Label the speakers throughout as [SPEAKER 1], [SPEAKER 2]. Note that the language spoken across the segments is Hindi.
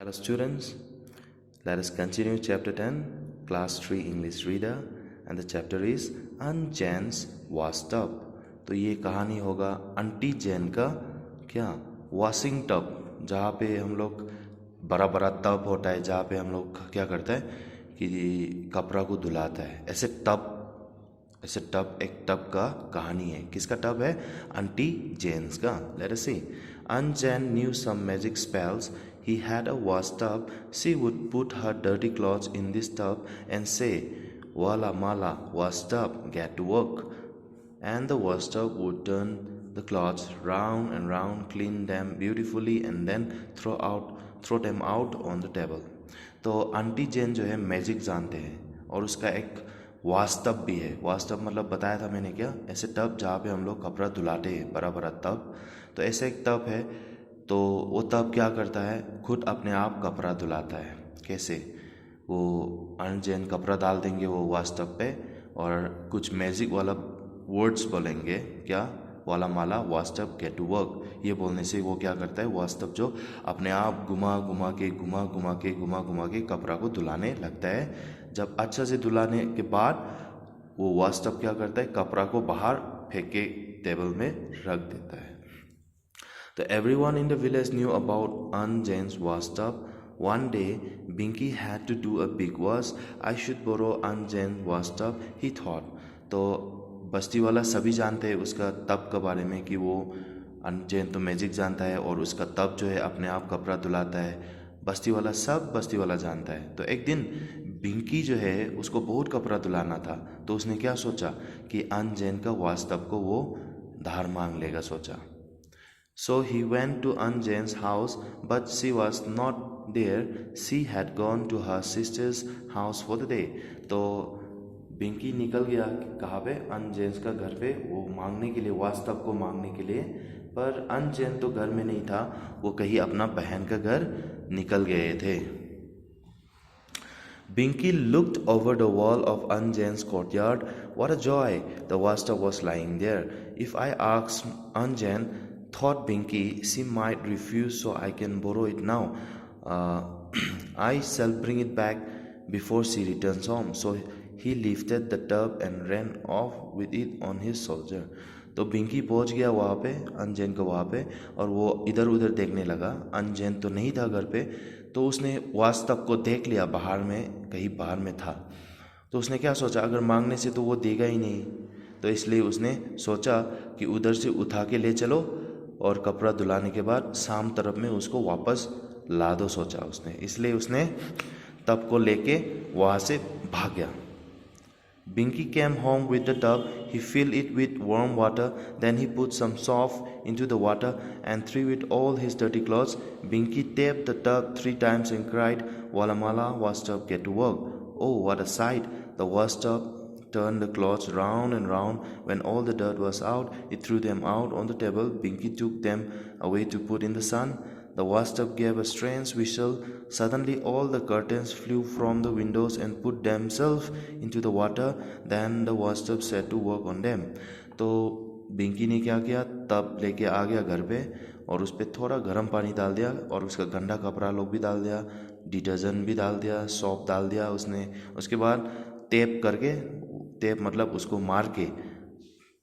[SPEAKER 1] Hello students, let us continue chapter 10, class 3 English reader and the chapter is Aunt Jane's washtub। तो ये कहानी होगा आंटी जैन का क्या वॉशिंग टब, जहाँ पे हम लोग बड़ा बड़ा टब होता है, जहाँ पे हम लोग क्या करते हैं कि कपड़ा को धुलाता है। ऐसे टब एक टब का कहानी है। किसका टब है? आंटी जेन्स का। Let us C. Aunt Jane knew some magic spells. He had a wash tub. She would put her dirty clothes in this tub and say, "Walla mala, wash tub, get to work." And the wash tub would turn the clothes round and round, clean them beautifully, and then throw them out on the table. तो आंटी जेन जो है मैजिक जानते हैं और उसका एक वाश टब भी है। वाश टब मतलब बताया था मैंने क्या, ऐसे टब जहाँ पे हम लोग कपड़ा धुलाते हैं, बड़ा बड़ा टब। तो ऐसे एक टब है, तो वो टब क्या करता है, खुद अपने आप कपड़ा धुलाता है। कैसे? वो आंट जैन कपड़ा डाल देंगे वो वाश टब पे और कुछ मैजिक वाला वर्ड्स बोलेंगे, क्या, वाला माला wash tub get to work. ये बोलने से वो क्या करता है, वाश टब जो अपने आप घुमा घुमा के कपड़ा को धुलाने लगता है। जब अच्छा से धुलाने के बाद वो वाश टब क्या करता है, कपड़ा को बाहर फेंक के टेबल में रख देता है। तो everyone in the village knew about Aunt Jane's wash tub. One day, Binky had to do a big wash. I should borrow Aunt Jane's wash tub, he thought. तो बस्ती वाला सभी जानते हैं उसका तब के बारे में कि वो aunt जैन तो मैजिक जानता है और उसका तब जो है अपने आप कपड़ा धुलाता है। बस्ती वाला जानता है। तो एक दिन बिंकी जो है उसको बहुत कपड़ा धुलाना था, तो उसने क्या सोचा कि aunt जैन का वाश टब को वो धार मांग लेगा सोचा। So he went to Aunt Jane's house, but she was not there. She had gone to her sister's house for the day. तो बिंकी निकल गया कहाँ पे, Aunt Jane's का घर पे, वो मांगने के लिए, वाश टब को मांगने के लिए। पर Aunt Jane तो घर में नहीं था, वो कहीं अपना बहन का घर निकल गए थे। Binky looked over the wall of Aunt Jane's courtyard. What a joy! The wash tub was lying there. If I asked Aunt Jane, thought Binky, she might refuse, so I can borrow it now. I shall bring it back before she returns home. So he lifted the tub and ran off with it on his shoulder. तो बिंकी पहुंच गया वहाँ पे, अनजैन को वहाँ पे, और वो इधर उधर देखने लगा। अनजैन तो नहीं था घर पे, तो उसने वाश टब को देख लिया, बाहर में, कहीं बाहर में था। तो उसने क्या सोचा, अगर मांगने से तो वो देगा ही नहीं, तो इसलिए उसने सोचा कि उधर से उठा के ले चलो और कपड़ा धुलाने के बाद शाम तरफ में उसको वापस ला दो सोचा उसने। इसलिए उसने टब को लेके वहाँ से भाग गया। Binky came home with the tub. He filled it with warm water. Then he put some soap into the water and threw it all his dirty clothes. Binky tapped the tub 3 times and cried, "Walla mala, wash tub, get to work." Oh, what a sight! The wash tub turned the clothes round and round. When all the dirt was out, it threw them out on the table. Binky took them away to put in the sun. The wash tub gave a strange whistle. Suddenly all the curtains flew from the windows and put themselves into the water. Then the wash tub set to work on them. तो बिंकी ने क्या किया, तब लेके आ गया घर पे और उस पर थोड़ा गर्म पानी डाल दिया और उसका गंदा कपड़ा लोग भी डाल दिया, डिटर्जेंट भी डाल दिया, सॉप डाल दिया उसने। उसके बाद टेप करके, टेप मतलब उसको मार के,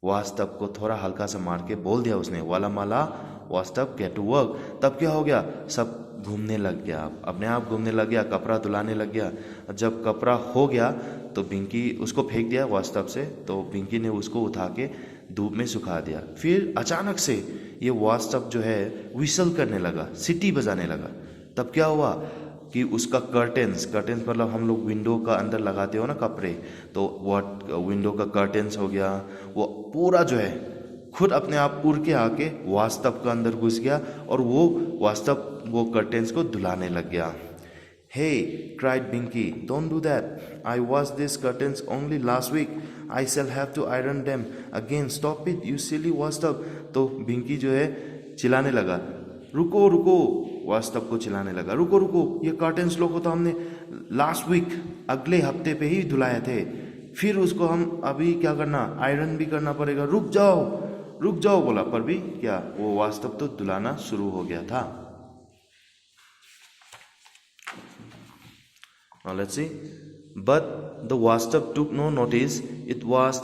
[SPEAKER 1] वाश टब को थोड़ा हल्का सा मार के बोल दिया उसने, वाला माला wash tub get to work. तब क्या हो गया, सब घूमने लग गया, अपने आप घूमने लग गया, कपड़ा धुलाने लग गया। जब कपड़ा हो गया तो बिंकी उसको फेंक दिया वाश टब से, तो बिंकी ने उसको उठा के धूप में सुखा दिया। फिर अचानक से ये वाश टब जो है विसल करने लगा, सीटी बजाने लगा। तब क्या हुआ कि उसका कर्टेंस मतलब हम लोग विंडो का अंदर लगाते हो ना कपड़े, तो वो विंडो का कर्टेंस हो गया, वो पूरा जो है खुद अपने आप उड़ के आके वाश टब का अंदर घुस गया और वो वाश टब वो कर्टेंस को धुलाने लग गया। Hey, cried Binky, don't do that. I washed these curtains only last week. I shall have to iron them again. Stop it, you silly wash tub. तो बिंकी जो है चिल्लाने लगा, रुको रुको, वाश टब को चिल्लाने लगा, रुको रुको, ये कर्टेंस लोग को तो हमने लास्ट वीक, अगले हफ्ते पे ही धुलाए थे, फिर उसको हम अभी क्या करना, आयरन भी करना पड़ेगा, रुक जाओ बोला। पर भी क्या, वो वाश टब तो धुलाना शुरू हो गया था। Now let's see. But the washtub took no notice. It was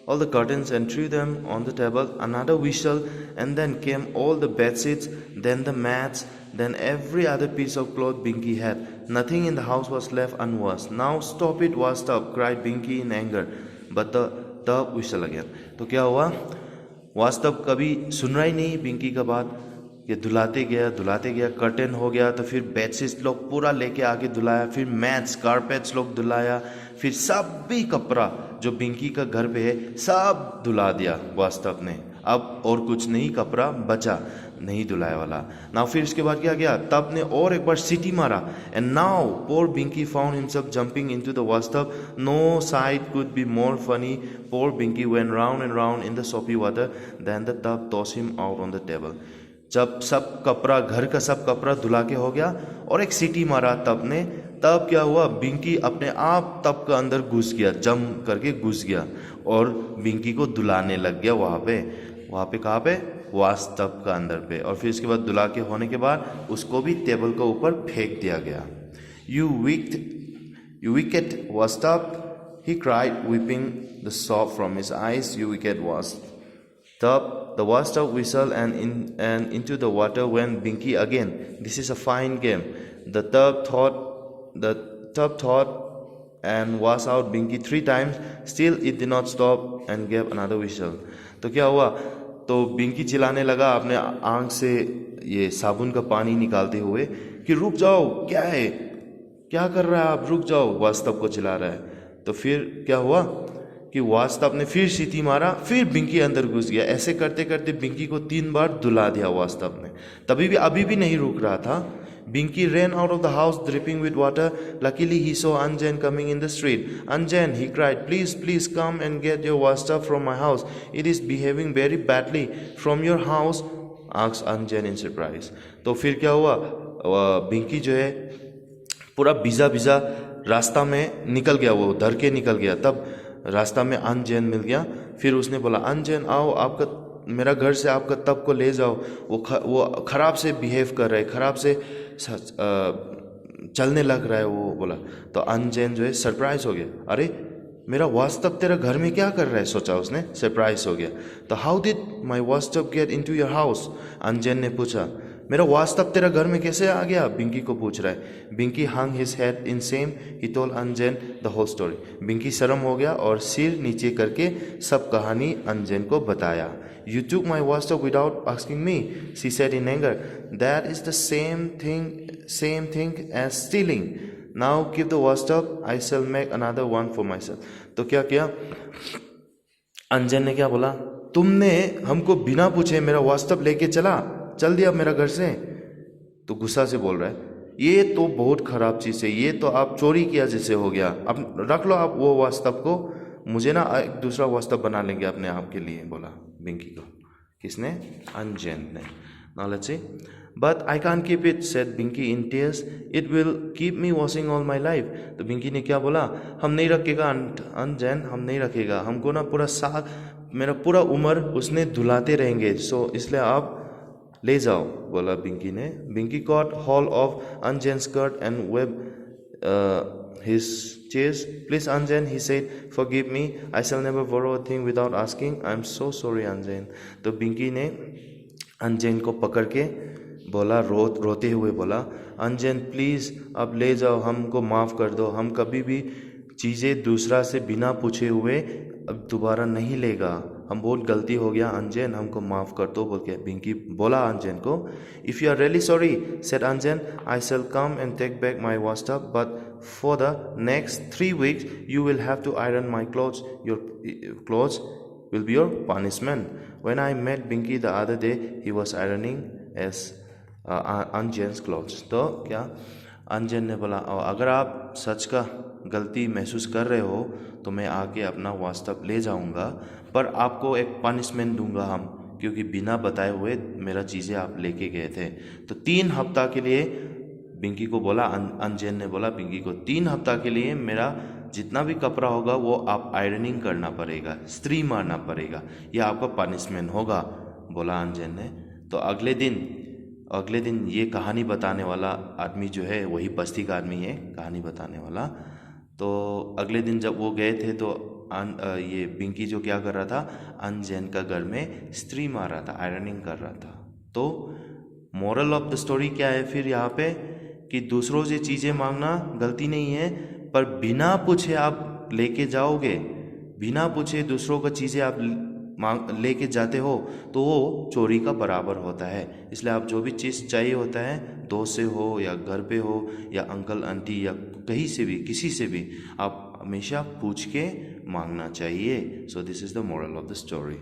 [SPEAKER 1] all the curtains and threw them on the table. Another whistle, and then came all the bed sheets, then the mats, then every other piece of cloth Binky had. Nothing in the house was left unwashed. Now stop it, washtub, cried Binky in anger. But the tub whistled again. तो क्या हुआ? वास्तव कभी सुन रहा ही नहीं बिंकी का बात। ये धुलाते गया, कर्टन हो गया, तो फिर बेडशीट्स लोग पूरा लेके आके धुलाया, फिर मैट्स कारपेट्स लोग धुलाया, फिर सब भी कपड़ा जो बिंकी का घर पे है सब धुला दिया वास्तव ने। अब और कुछ नहीं कपड़ा बचा नहीं धुलाया वाला ना। फिर इसके बाद क्या गया, तब ने और एक बार सीटी मारा। And now poor Binky found himself jumping into the washtub. No sight could be more funny. Poor Binky went round and round in the soapy water, then the tub toss him out on the table. जब सब कपड़ा घर का सब कपड़ा धुला के हो गया और एक सीटी मारा तब ने, तब क्या हुआ, बिंकी अपने आप तब का अंदर घुस गया, जम करके घुस गया और बिंकी को धुलाने लग गया वहाँ पे कहाँ पे, वास्तव का अंदर पे। और फिर इसके बाद धुला के होने के बाद उसको भी टेबल के ऊपर फेंक दिया गया। यू विकेट वास्तव, he cried, weeping the sob from his eyes. You wicked washtub. The washtub whistled and into the water went Binky again. This is a fine game. The tub thought and was out Binky 3 times. Still it did not stop and gave another whistle. तो क्या हुआ, तो बिंकी चिल्लाने लगा अपने आंख से ये साबुन का पानी निकालते हुए कि रुक जाओ, क्या है, क्या कर रहा है आप, रुक जाओ, वास्तव को चिल्ला रहा है। तो फिर क्या हुआ कि वास्तव ने फिर सीटी मारा, फिर बिंकी अंदर घुस गया। ऐसे करते करते बिंकी को 3 बार धुला दिया वास्तव ने। अभी भी नहीं रुक रहा था। Binky ran out of the house dripping with water. Luckily he saw Anjan coming in the street. Anjan, he cried, please come and get your washtub from my house. It is behaving very badly. From your house? asked Anjan in surprise. तो फिर क्या हुआ, बिंकी जो है पूरा भिजा रास्ता में निकल गया, वो डर के निकल गया। तब रास्ता में अंजन मिल गया। फिर उसने बोला, अंजन आओ, आपका मेरा घर से आपका तब को ले जाओ, वो खराब से बिहेव कर रहा है, खराब से चलने लग रहा है, वो बोला। तो अंजन जो है सरप्राइज हो गया, अरे मेरा वास्तव तेरा घर में क्या कर रहा है, सोचा उसने, सरप्राइज हो गया। तो हाउ डिड माई वास्तव गेट इनटू योर हाउस, अंजन ने पूछा। मेरा वास्तव तेरा घर में कैसे आ गया, बिंकी को पूछ रहा है। Binky hung his head in shame, he told Anjan the whole story. Binky शर्म हो गया और सिर नीचे करके सब कहानी अंजन को बताया। You took my washtub without asking me, she said in anger. That is the same thing as stealing. Now keep the washtub, I shall make another one for myself. तो क्या किया, अंजन ने क्या बोला, तुमने हमको बिना पूछे मेरा वास्तव लेके चल दिया मेरा घर से। तो गुस्सा से बोल रहा है, ये तो बहुत खराब चीज़ है, ये तो आप चोरी किया जैसे हो गया, अब रख लो आप वो वास्तव को, मुझे ना एक दूसरा वास्तव बना लेंगे अपने आप के लिए, बोला बिंकी को। किसने, अंजन ने। Now let's see. But I can't keep it, said Binky in tears. It will keep me washing all my life. तो बिंकी ने क्या बोला, हम नहीं रखेगा अंजन, हम नहीं रखेगा, हमको ना पूरा साल, मेरा पूरा उम्र उसने धुलाते रहेंगे, सो इसलिए आप ले जाओ, बोला बिंकी ने। Venky caught hold of Anjan's skirt and wept his tears. Please Anjan, he said, forgive me, I shall never borrow a thing without asking. I am so sorry Anjan. तो बिंकी ने अंजन को पकड़ के बोला, रोते हुए बोला, अंजन प्लीज़ अब ले जाओ, हमको माफ़ कर दो, हम कभी भी चीज़ें दूसरा से बिना पूछे हुए अब दोबारा नहीं लेगा, हम बहुत गलती हो गया अंजन, हमको माफ़ कर दो, बोल के बिंकी बोला अंजन को। If you are really sorry, said Anjan, I shall come and take back my washtub, but for the next 3 weeks you will have to iron my clothes. Your clothes will be your punishment. When I met Binky the other day, he was ironing as Anjan's clothes. तो क्या अंजन ने बोला, अगर आप सच का गलती महसूस कर रहे हो तो मैं आके अपना वास्तव ले जाऊंगा, पर आपको एक पनिशमेंट दूंगा हम, क्योंकि बिना बताए हुए मेरा चीज़ें आप लेके गए थे। तो 3 हफ्ता के लिए बिंकी को बोला, अंजन ने बोला बिंकी को, 3 हफ्ता के लिए मेरा जितना भी कपड़ा होगा वो आप आयरनिंग करना पड़ेगा, स्त्री मारना पड़ेगा, ये आपका पनिशमेंट होगा, बोला अंजन ने। तो अगले दिन अगले दिन ये कहानी बताने वाला आदमी जो है वही बस्ती का आदमी है, कहानी बताने वाला। तो अगले दिन जब वो गए थे तो ये पिंकी जो क्या कर रहा था, अनजैन का घर में स्त्री मार रहा था, आयरनिंग कर रहा था। तो मोरल ऑफ द स्टोरी क्या है फिर यहाँ पे, कि दूसरों से चीज़ें मांगना गलती नहीं है, पर बिना पूछे आप लेके जाओगे, बिना पूछे दूसरों का चीज़ें आप मांग लेके जाते हो तो वो चोरी का बराबर होता है। इसलिए आप जो भी चीज़ चाहिए होता है, दोस्त से हो या घर पे हो या अंकल आंटी या कहीं से भी, किसी से भी, आप हमेशा पूछ के मांगना चाहिए। So this is the moral of the story.